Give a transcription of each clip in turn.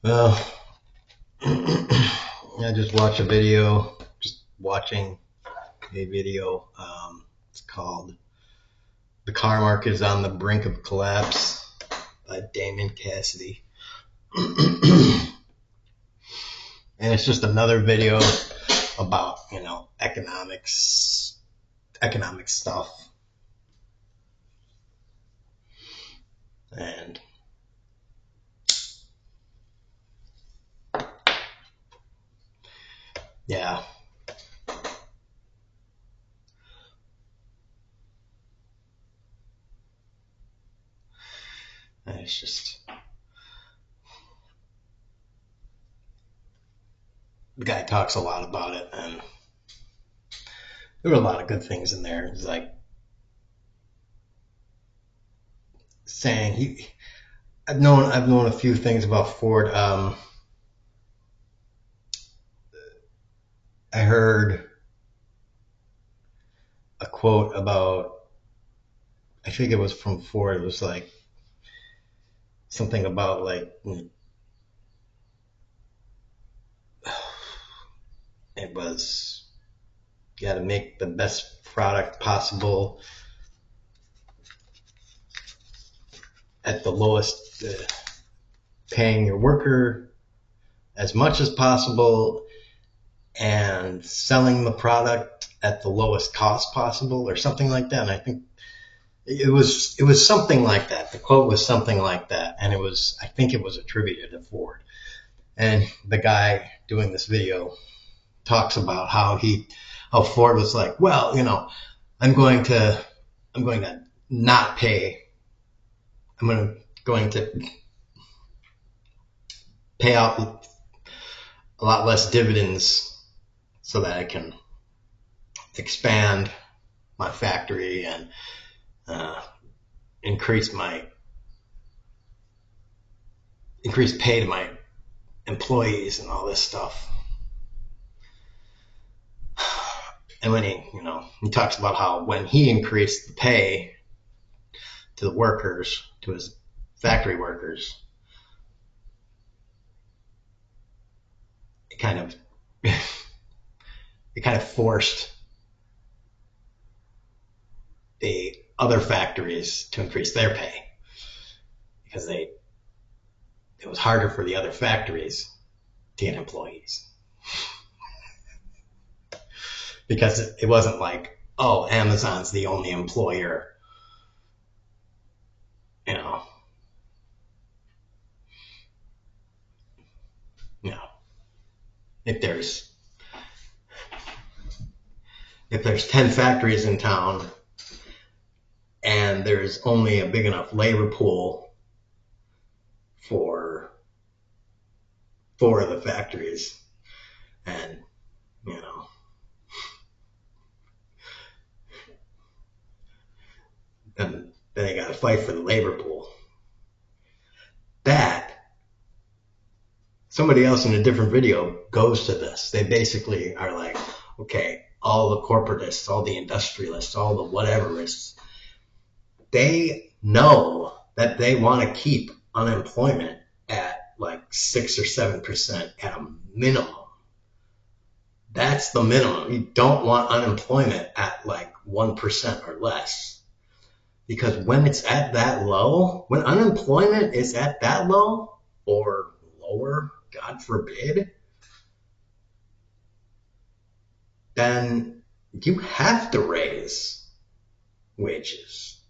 Well, I just watched a video, just watching a video. It's called The Car Market is on the Brink of Collapse by Damon Cassidy. And it's just another video about, economic stuff. And yeah, it's just, the guy talks a lot about it, and there were a lot of good things in there. It's like saying I've known a few things about Ford. I heard a quote about, I think it was from Ford. It was like something about like it was, you got to make the best product possible at the lowest, paying your worker as much as possible, and selling the product at the lowest cost possible, or something like that. And I think it was something like that. The quote was something like that, and I think it was attributed to Ford. And the guy doing this video talks about how Ford was like, well, I'm going to not pay. I'm going to pay out a lot less dividends so that I can expand my factory and uh, increase pay to my employees and all this stuff. And when he talks about how when he increased the pay to the workers, to his factory workers, it kind of forced the other factories to increase their pay, because it was harder for the other factories to get employees, because it wasn't like, oh, Amazon's the only employer, you know, you know, if there's 10 factories in town and there's only a big enough labor pool for 4 of the factories, and you know and then they got to fight for the labor pool. That somebody else in a different video goes to this. They basically are like, okay, all the corporatists, all the industrialists, all the whateverists, they know that they want to keep unemployment at like 6 or 7% at a minimum. That's the minimum. You don't want unemployment at like 1% or less. Because when it's at that low, when unemployment is at that low or lower, God forbid, then you have to raise wages.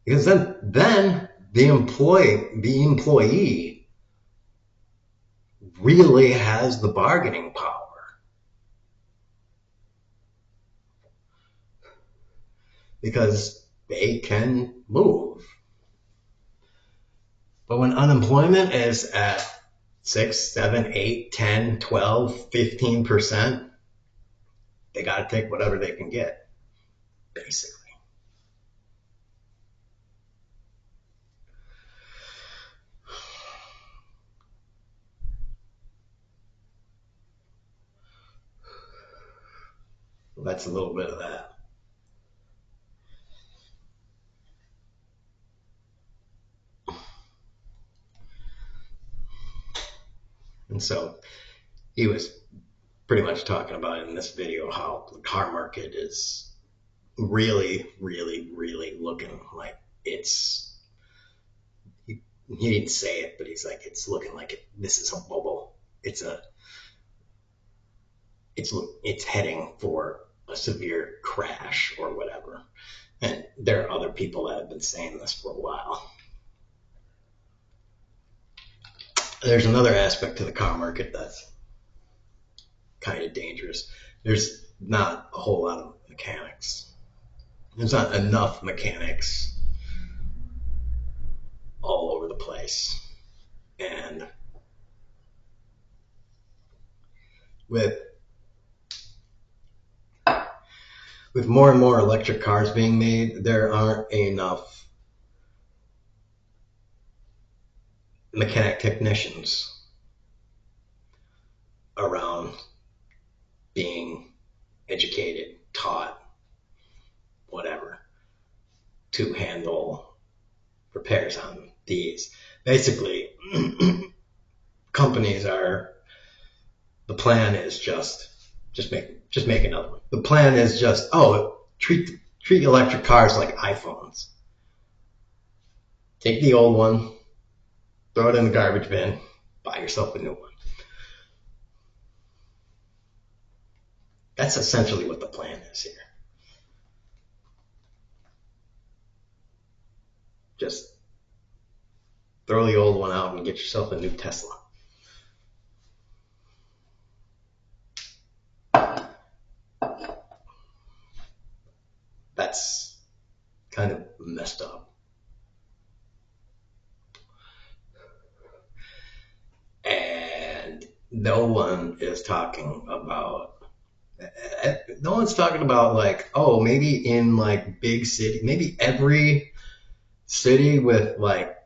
Because then the employee really has the bargaining power. Because they can move. But when unemployment is at 6, 7, 8, 10, 12, 15%, they got to take whatever they can get, basically. That's a little bit of that. And so he was pretty much talking about in this video how the car market is really, really, really looking like it's, he didn't say it, but he's like, it's looking like this is a bubble. It's heading for a severe crash or whatever. And there are other people that have been saying this for a while. There's another aspect to the car market that's kind of dangerous. There's not a whole lot of mechanics. There's not enough mechanics all over the place. And with more and more electric cars being made, there aren't enough mechanic technicians around being educated, taught, whatever, to handle repairs on these. Basically, companies are, the plan is just make another one. The plan is just, treat electric cars like iPhones. Take the old one, throw it in the garbage bin, buy yourself a new one. That's essentially what the plan is here. Just throw the old one out and get yourself a new Tesla. That's kind of messed up. And no one's talking about like, oh, maybe in like big city, maybe every city with like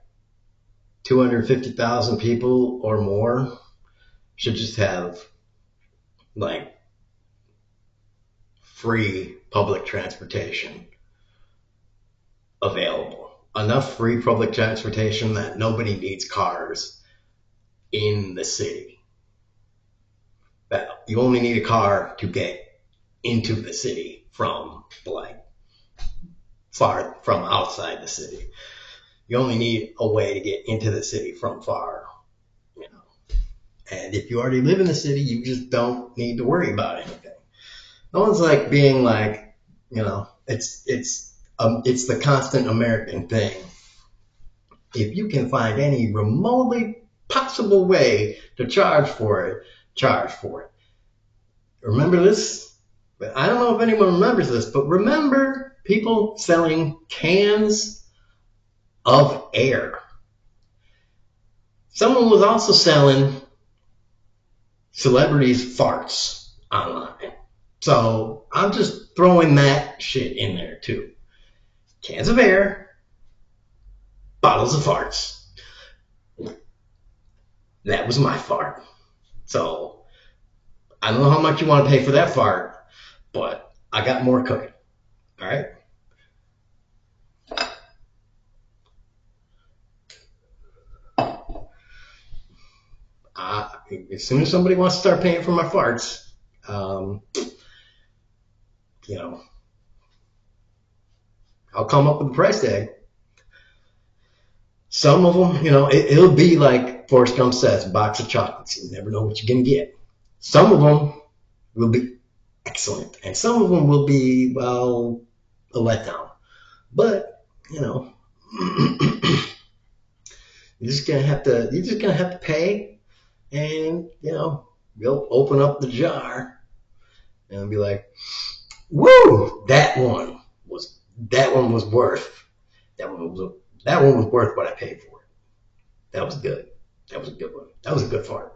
250,000 people or more should just have like free public transportation available. Enough free public transportation that nobody needs cars in the city. That you only need a car to get into the city from like far from outside the city. You only need a way to get into the city from far, you know. And if you already live in the city, you just don't need to worry about anything. No one's like being like, you know, it's the constant American thing. If you can find any remotely possible way to charge for it, charge for it. Remember this? But I don't know if anyone remembers this, but remember people selling cans of air. Someone was also selling celebrities' farts online. So I'm just throwing that shit in there too. Cans of air, bottles of farts. That was my fart. So I don't know how much you want to pay for that fart, but I got more cooking. All right? As soon as somebody wants to start paying for my farts, you know, I'll come up with a price tag. Some of them, you know, it'll be like Forrest Gump says, a box of chocolates. You never know what you're going to get. Some of them will be excellent, and some of them will be, well, a letdown. But, you know, you're just gonna have to pay, and you know, you'll open up the jar and be like, woo, that one was worth that one was worth what I paid for it. That was good. That was a good one. That was a good fart.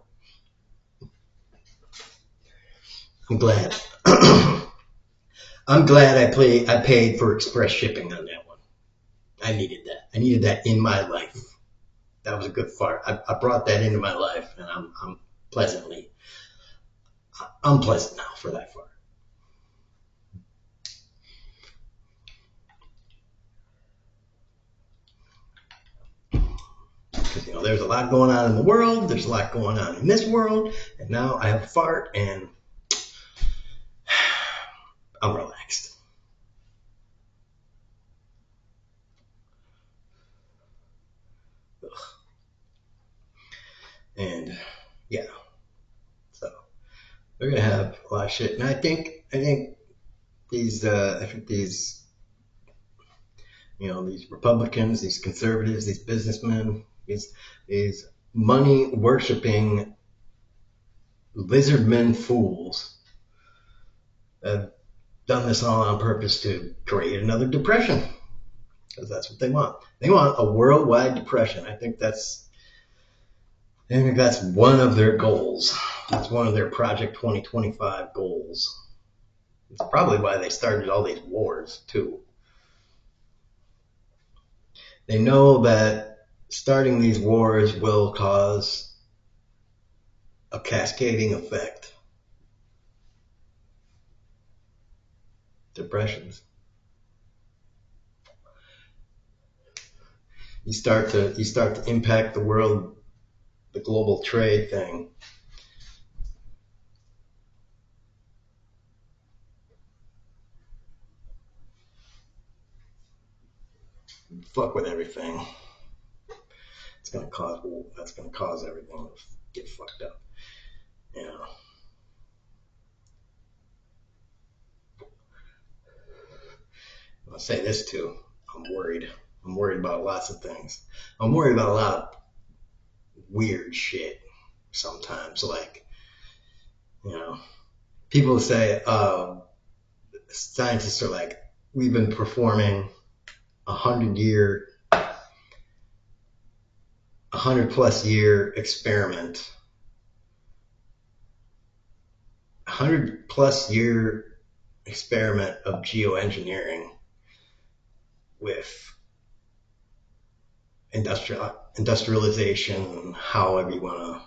I'm glad. I'm glad I paid for express shipping on that one. I needed that. I needed that in my life. That was a good fart. I brought that into my life, and I'm unpleasant now for that fart. Because, there's a lot going on in the world. There's a lot going on in this world. And now I have a fart and I'm relaxed. Ugh. And yeah, so we're gonna have a lot of shit. And I think these these Republicans, these conservatives, these businessmen, these money worshiping lizardmen fools have done this all on purpose to create another depression, because that's what they want. They want a worldwide depression. I think that's one of their goals. That's one of their Project 2025 goals. It's probably why they started all these wars too. They know that starting these wars will cause a cascading effect. Depressions. You start to impact the world, the global trade thing. Fuck with everything. That's gonna cause everything to get fucked up. I'll say this too. I'm worried. I'm worried about lots of things. I'm worried about a lot of weird shit sometimes. Like, people say, scientists are like, we've been performing 100+ year experiment, 100+ year experiment of geoengineering with industrialization, however you want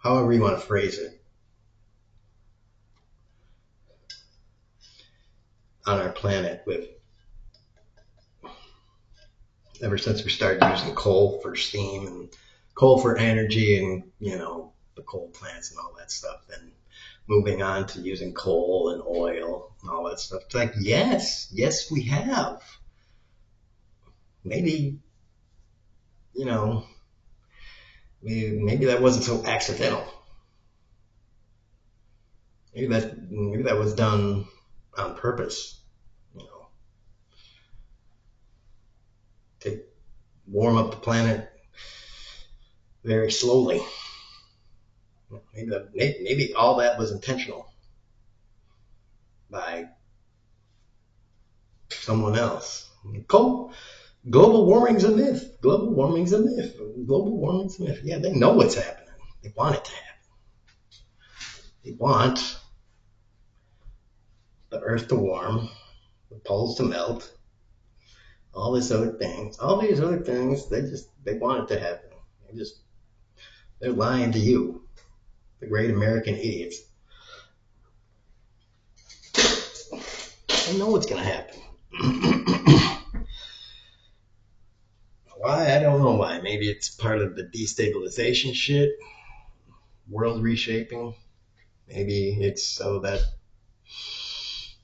to phrase it, on our planet, with ever since we started using coal for steam and coal for energy, and the coal plants and all that stuff, then moving on to using coal and oil and all that stuff. It's like, yes we have. Maybe maybe that wasn't so accidental. Maybe that was done on purpose, to warm up the planet very slowly. Maybe all that was intentional by someone else. Global warming's a myth. Global warming's a myth. Global warming's a myth. Yeah, they know what's happening. They want it to happen. They want the earth to warm, the poles to melt, all these other things. They want it to happen. They're lying to you, the great American idiots. They know what's going to happen. Why? I don't know why. Maybe it's part of the destabilization shit, world reshaping. Maybe it's so that,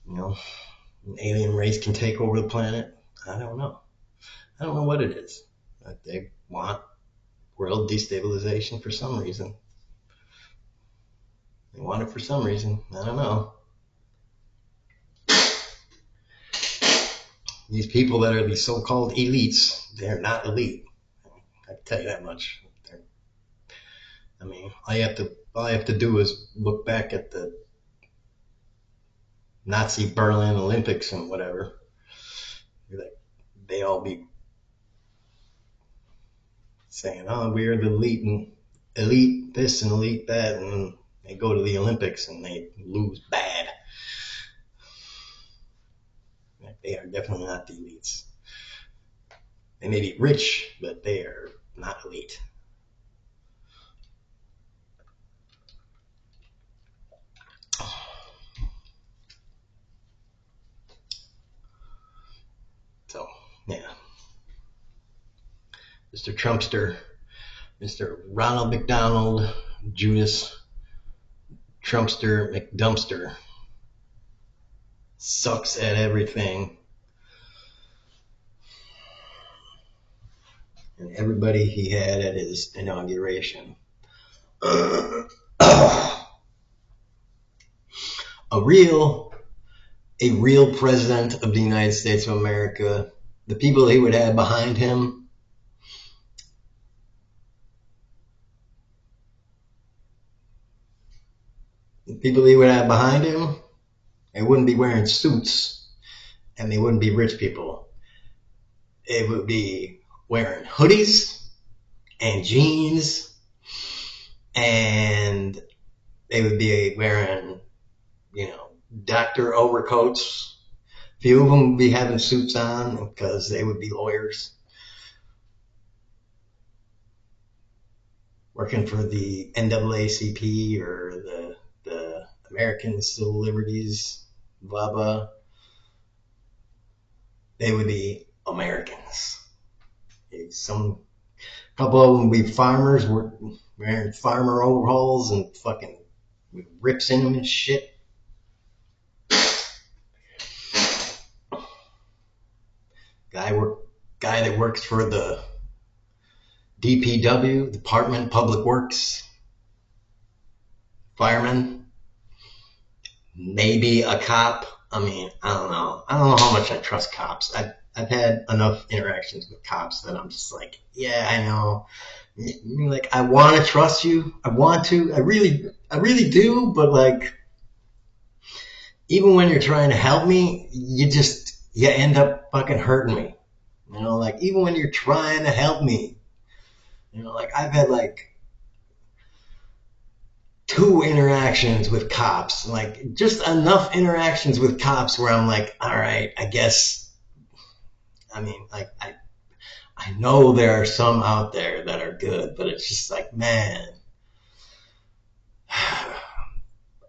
an alien race can take over the planet. I don't know. I don't know what it is. But they want world destabilization for some reason. They want it for some reason. I don't know. These people that are these so-called elites, they're not elite. I can tell you that much. All you have to do is look back at the Nazi Berlin Olympics and whatever. They all be saying, "Oh, we're the elite this and elite that," and they go to the Olympics and they lose bad. They are definitely not the elites. They may be rich, but they are not elite. So, yeah. Mr. Trumpster Mr. Ronald McDonald, Judas Trumpster McDumpster, sucks at everything. And everybody he had at his inauguration. a real president of the United States of America, the people he would have behind him, they wouldn't be wearing suits and they wouldn't be rich people. They would be wearing hoodies and jeans, and they would be wearing, doctor overcoats. A few of them would be having suits on because they would be lawyers working for the NAACP or the American Civil Liberties, blah, blah. They would be Americans. Some couple of them would be farmers, wearing farmer overalls and fucking with rips in them and shit. Guy that works for the DPW, Department of Public Works, fireman, maybe a cop. I mean, I don't know how much I trust cops. I've had enough interactions with cops that I'm just like, yeah, I know. I mean, like, I want to trust you. I want to. I really do. But like, even when you're trying to help me, you end up fucking hurting me. Like, even when you're trying to help me, like, I've had like 2 interactions with cops, like just enough interactions with cops where I'm like, all right, I guess. I mean, like, I know there are some out there that are good, but it's just like, man,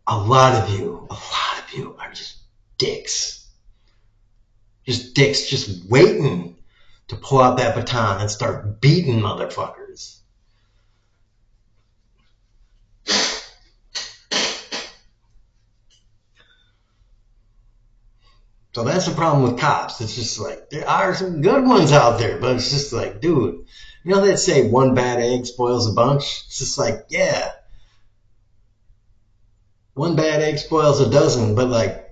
a lot of you are just dicks. Just waiting to pull out that baton and start beating motherfuckers. So that's the problem with cops. It's just like, there are some good ones out there, but it's just like, dude, they say one bad egg spoils a bunch? It's just like, yeah, one bad egg spoils a dozen, but like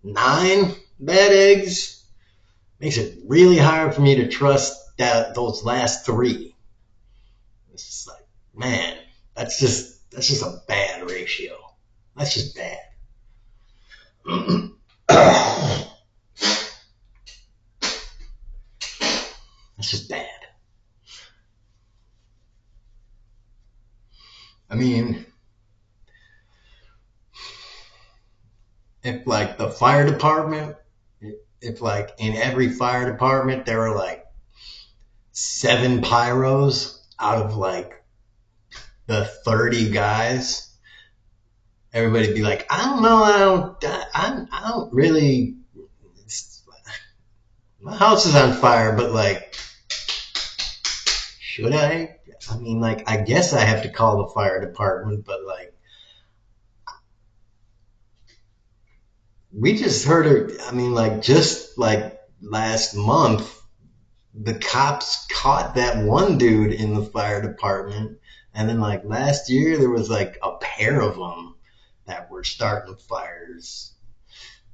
9 bad eggs makes it really hard for me to trust those last 3. It's just like, man, that's just a bad ratio. That's just bad. That's just bad. I mean, if like the fire department, if like in every fire department there were like 7 pyros out of like the 30 guys, everybody'd be like, I don't know, I don't really, my house is on fire, but like, should I? I mean, like, I guess I have to call the fire department, but like, we just heard it. I mean, like, just like last month, the cops caught that one dude in the fire department. And then like last year, there was like a pair of them that were starting fires.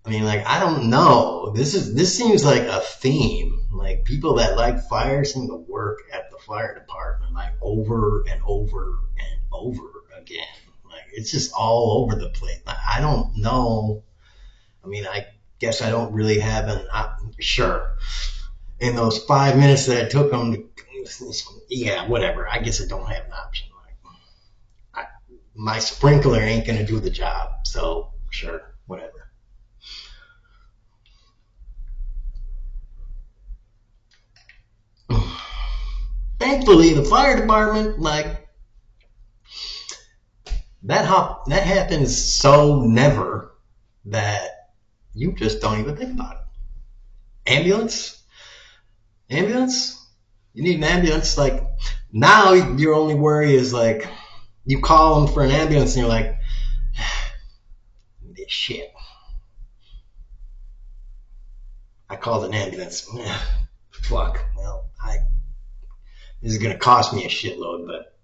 I mean, like, I don't know. This seems like a theme. Like, people that like fire seem to work at the fire department like over and over and over again. Like, it's just all over the place. I don't know. I mean, I guess I don't really have sure. In those 5 minutes that it took them to, yeah, whatever. I guess I don't have an option. Like, my sprinkler ain't going to do the job. So, sure, whatever. Thankfully, the fire department, like, that happens so never that you just don't even think about it. Ambulance, You need an ambulance. Like now, your only worry is like you call them for an ambulance, and you're like, this shit. I called an ambulance. Fuck. Well, this is gonna cost me a shitload, but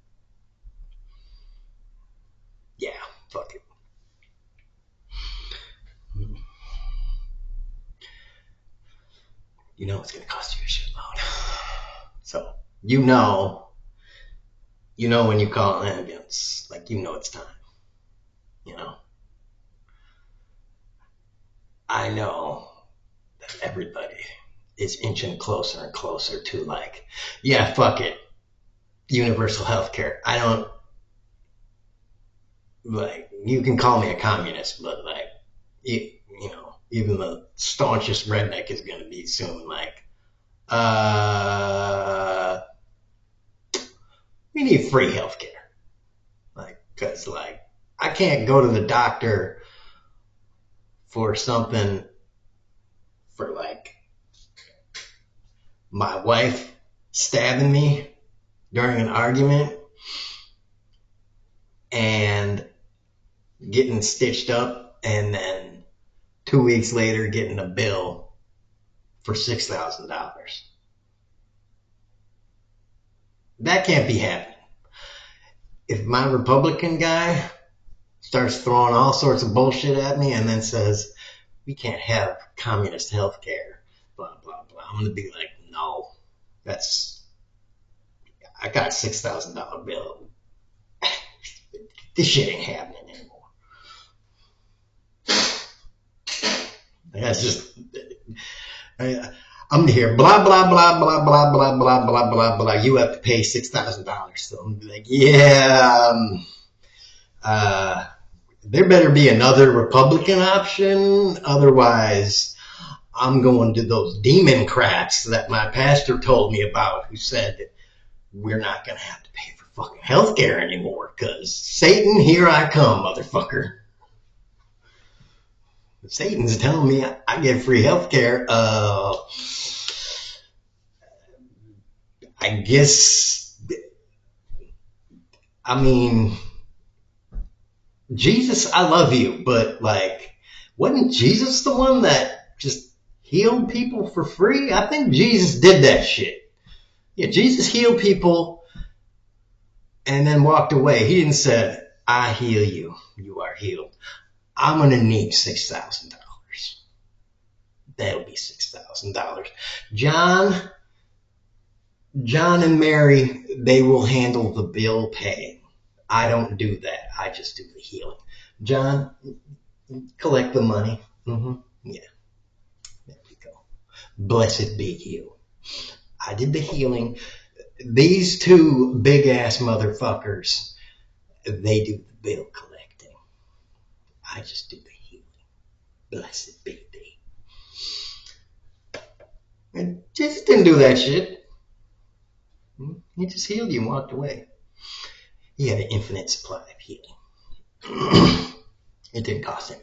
yeah, fuck it. You know it's gonna cost you a shitload. So you know when you call an ambulance, like you know it's time. You know, I know that everybody is inching closer and closer to like, yeah, fuck it, universal health care. I don't like. You can call me a communist, but like, you know, even the staunchest redneck is gonna be soon like, we need free healthcare. Like, cause like, I can't go to the doctor for something for like my wife stabbing me during an argument and getting stitched up and then 2 weeks later getting a bill for $6,000. That can't be happening. If my Republican guy starts throwing all sorts of bullshit at me and then says, we can't have communist health care, blah, blah, blah, I'm going to be like, no, I got a $6,000 bill. This shit ain't happening anymore. That's just, I'm here, blah, blah, blah, blah, blah, blah, blah, blah, blah, blah. You have to pay $6,000. So I'm like, yeah, there better be another Republican option. Otherwise, I'm going to those Democrats that my pastor told me about who said that we're not going to have to pay for fucking health care anymore because Satan, here I come, motherfucker. Satan's telling me I get free health care. I guess, I mean, Jesus, I love you, but like, wasn't Jesus the one that just healed people for free? I think Jesus did that shit. Yeah, Jesus healed people and then walked away. He didn't say, I heal you. You are healed. I'm going to need $6,000. That'll be $6,000. John and Mary, they will handle the bill paying. I don't do that. I just do the healing. John, collect the money. Mm-hmm. Yeah, there we go. Blessed be you. I did the healing. These two big ass motherfuckers, they do the bill collecting. I just do the healing. Blessed be thee. And Jesus didn't do that shit. He just healed you and walked away. He had an infinite supply of healing. It didn't cost him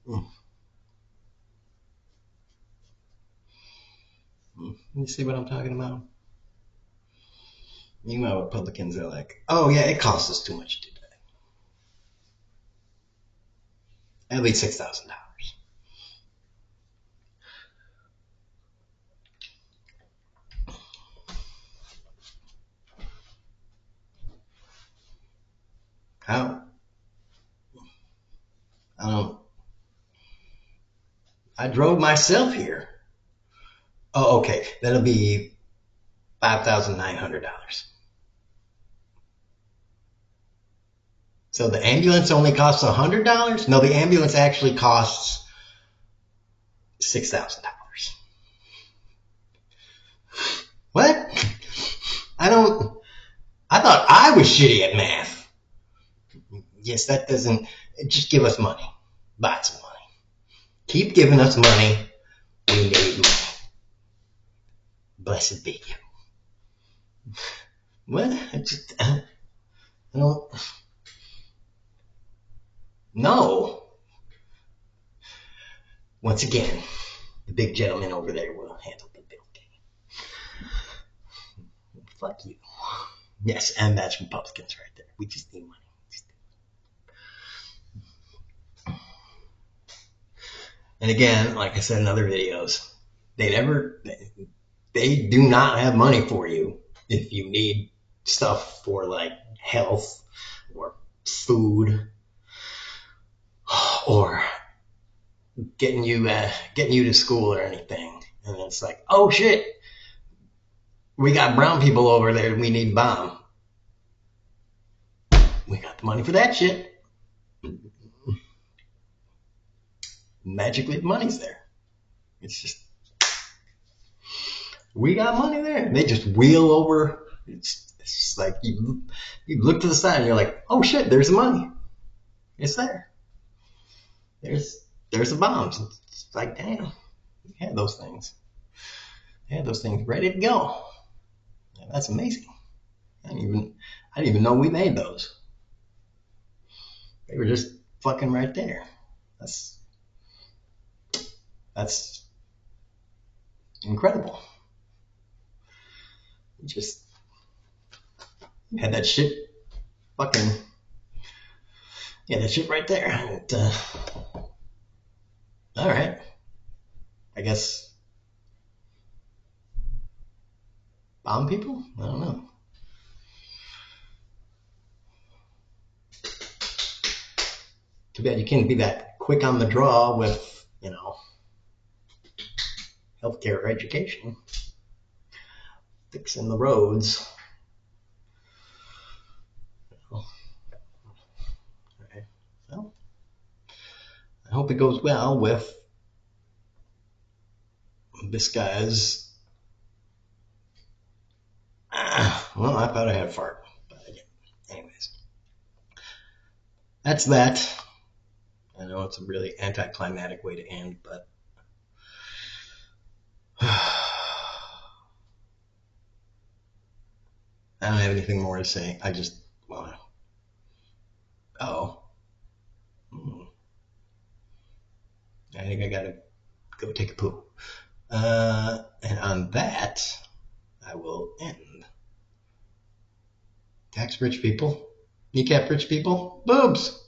anything. You see what I'm talking about? You know, Republicans are like, oh yeah, it costs us too much to do that. At least $6,000. How? I drove myself here. Oh, okay. That'll be $5,900. So the ambulance only costs $100? No, the ambulance actually costs $6,000. What? I thought I was shitty at math. Yes, that doesn't, just give us money. Buy some money. Keep giving us money. We need money. Blessed be you. What? I don't. No. Once again, The big gentleman over there will handle the bill. Fuck you. Yes, and that's Republicans right there. We just need money. And again, like I said in other videos, they do not have money for you if you need stuff for like health or food or getting you to school or anything. And it's like, oh shit, we got brown people over there we need bomb. We got the money for that shit. Magically, the money's there. It's just, we got money there. They just wheel over. It's just like you look to the side and you're like, oh shit, there's the money. It's there. There's the bombs. It's like, damn, we had those things. They had those things ready to go. Yeah, that's amazing. I didn't even know we made those. They were just fucking right there. That's incredible. Just had that shit fucking, yeah, that shit right there. And, all right, I guess bomb people? I don't know. Too bad you can't be that quick on the draw with, healthcare or education. Fixing the roads. Okay. Well, I hope it goes well with this guy's. Well, I thought I had a fart, but I didn't. Anyways, that's that. I know it's a really anticlimactic way to end, but I don't have anything more to say. I just want to. I think I gotta go take a poo. And on that, I will end. Tax rich people, kneecap rich people, boobs.